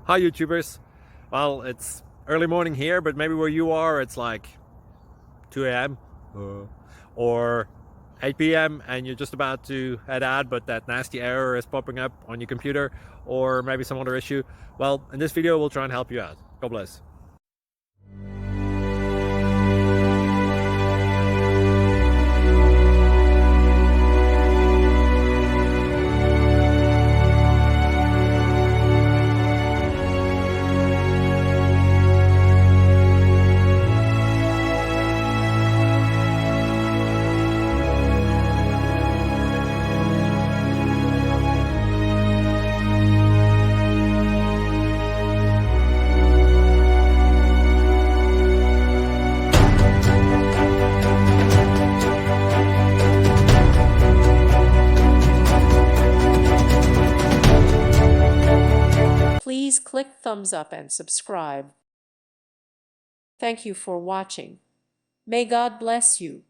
Hi YouTubers. Well, it's early morning here, but maybe where you are it's like 2 a.m. or 8 p.m. and you're just about to head out, but that nasty error is popping up on your computer, or maybe some other issue. Well, in this video we'll try and help you out. God bless. Please click thumbs up and subscribe. Thank you for watching. May God bless you.